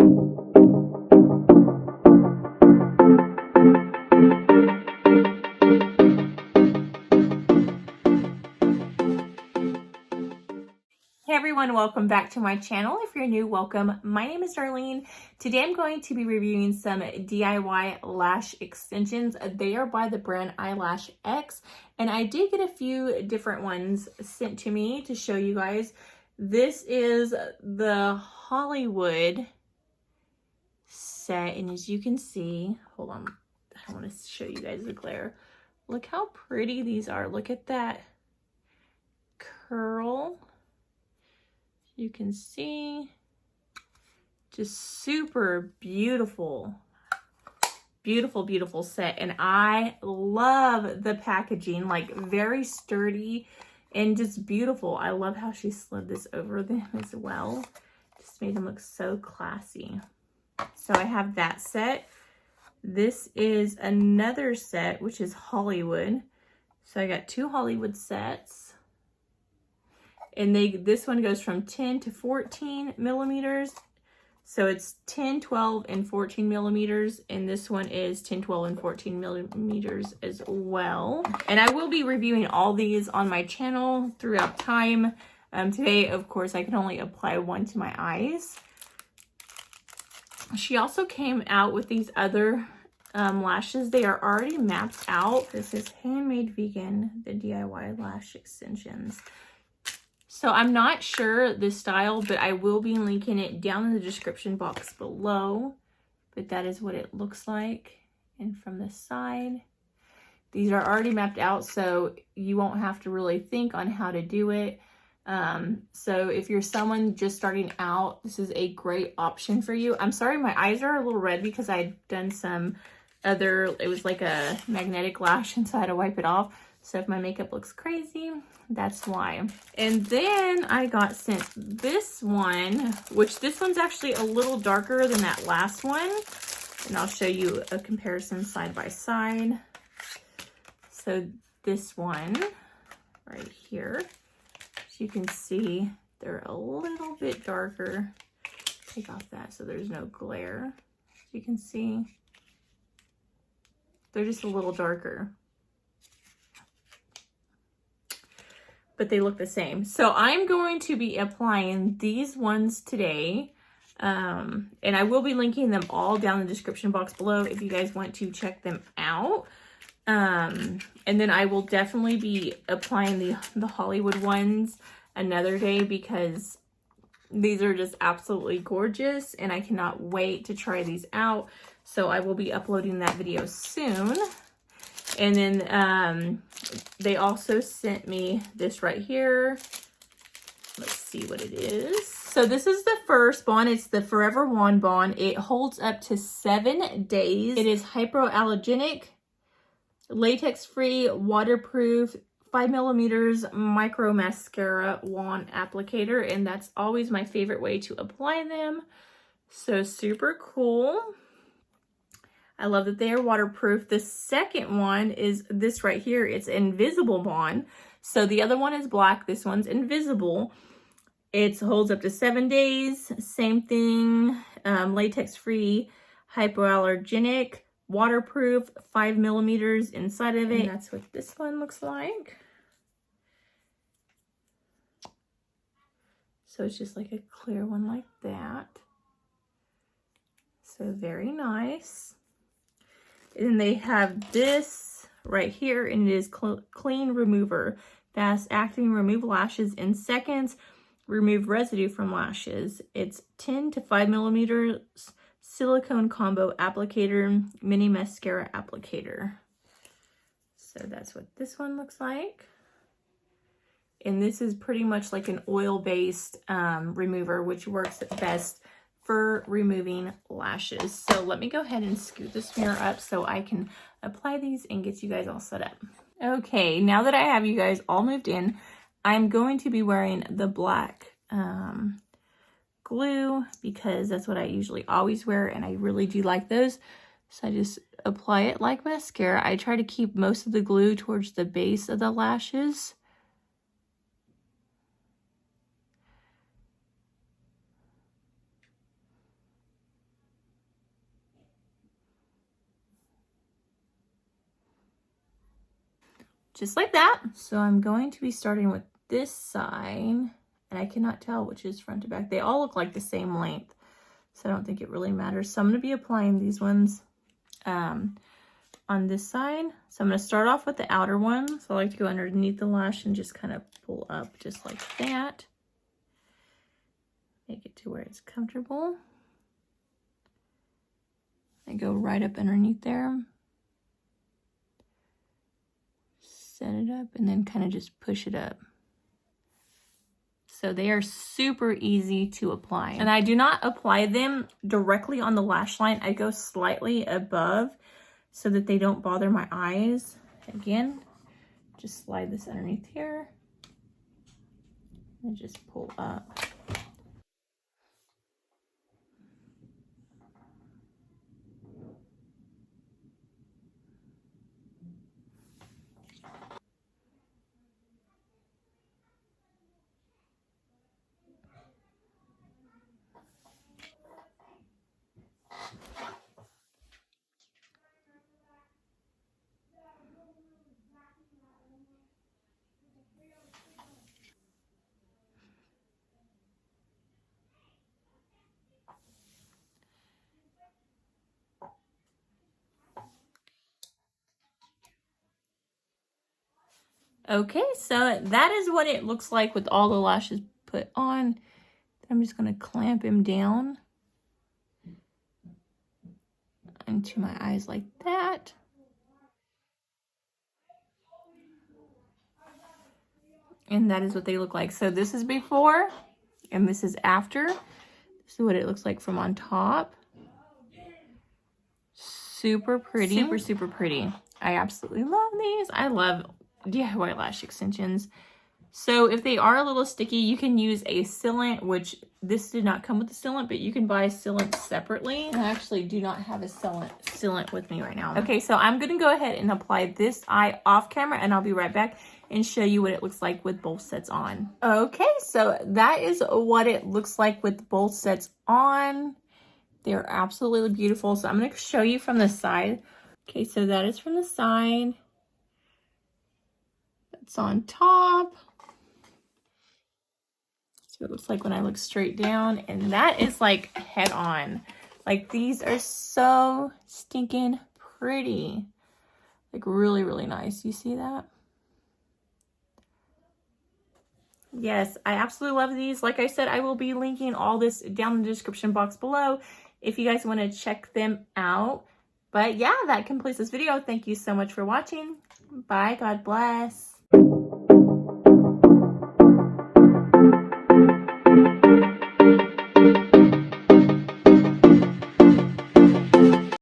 Hey everyone, welcome back to my channel. If you're new, welcome. My name is Darlene. Today I'm going to be reviewing some DIY lash extensions. They are by the brand ILASHX, and I did get a few different ones sent to me to show you guys. This is the Hollywood set, and as you can see, hold on, I want to show you guys the glare. Look how pretty these are. Look at that curl. You can see, just super beautiful, beautiful, beautiful set. And I love the packaging, like very sturdy and just beautiful. I love how she slid this over them as well. Just made them look so classy. So I have that set. This is another set, which is Hollywood. So I got two Hollywood sets. And this one goes from 10 to 14 millimeters. So it's 10, 12, and 14 millimeters. And this one is 10, 12, and 14 millimeters as well. And I will be reviewing all these on my channel throughout time. Today, of course, I can only apply one to my eyes. She also came out with these other lashes. They are already mapped out. This is Handmade Vegan, the DIY lash extensions. So I'm not sure the style, but I will be linking it down in the description box below. But that is what it looks like. And from the side, these are already mapped out, so you won't have to really think on how to do it. So if you're someone just starting out, this is a great option for you. I'm sorry, my eyes are a little red because I'd done some other, it was like a magnetic lash, and so I had to wipe it off. So if my makeup looks crazy, that's why. And then I got sent this one, which this one's actually a little darker than that last one. And I'll show you a comparison side by side. So this one right here, as you can see, they're a little bit darker. Take off that so there's no glare. As you can see, they're just a little darker, but they look the same. So I'm going to be applying these ones today. And I will be linking them all down in the description box below if you guys want to check them out. And then I will definitely be applying the Hollywood ones another day because these are just absolutely gorgeous and I cannot wait to try these out. So I will be uploading that video soon. And then they also sent me this right here. Let's see what it is. So this is the first bond. It's the Forever Wand Bond. It holds up to 7 days. It is hypoallergenic, latex-free, waterproof, 5 millimeters micro mascara wand applicator. And that's always my favorite way to apply them. So super cool. I love that they are waterproof. The second one is this right here. It's invisible bond. So the other one is black. This one's invisible. It holds up to 7 days. Same thing. Latex-free, hypoallergenic, waterproof, 5 millimeters inside of it. And that's what this one looks like. So it's just like a clear one like that. So very nice. And they have this right here, and it is Clean Remover. Fast acting, remove lashes in seconds, remove residue from lashes. It's 10 to 5 millimeters silicone combo applicator, mini mascara applicator. So that's what this one looks like. And this is pretty much like an oil-based remover, which works best for removing lashes. So let me go ahead and scoot this mirror up so I can apply these and get you guys all set up. Okay, now that I have you guys all moved in, I'm going to be wearing the black glue because that's what I usually always wear, and I really do like those. So I just apply it like mascara. I try to keep most of the glue towards the base of the lashes. just like that. So I'm going to be starting with this side, and I cannot tell which is front to back. They all look like the same length, so I don't think it really matters. So I'm going to be applying these ones on this side. So I'm going to start off with the outer one. So I like to go underneath the lash and just kind of pull up just like that. Make it to where it's comfortable. I go right up underneath there. Set it up and then kind of just push it up. So they are super easy to apply. And I do not apply them directly on the lash line. I go slightly above so that they don't bother my eyes. Again, just slide this underneath here and just pull up. Okay, so that is what it looks like with all the lashes put on. I'm just going to clamp him down into my eyes like that. And that is what they look like. So this is before and this is after. This is what it looks like from on top. Super pretty. Super, super pretty. I absolutely love these. I love DIY lash extensions. So if they are a little sticky, you can use a sealant, which this did not come with a sealant, but you can buy a sealant separately. I actually do not have a sealant with me right now. Okay, so I'm going to go ahead and apply this eye off camera, and I'll be right back and show you what it looks like with both sets on. Okay, so that is what it looks like with both sets on. They're absolutely beautiful. So I'm going to show you from the side. Okay, so that is from the side. That's on top. So it looks like when I look straight down, and that is like head on. Like these are so stinking pretty. Like really, really nice. You see that? Yes, I absolutely love these. Like I said, I will be linking all this down in the description box below if you guys want to check them out. But yeah, that completes this video. Thank you so much for watching. Bye. God bless.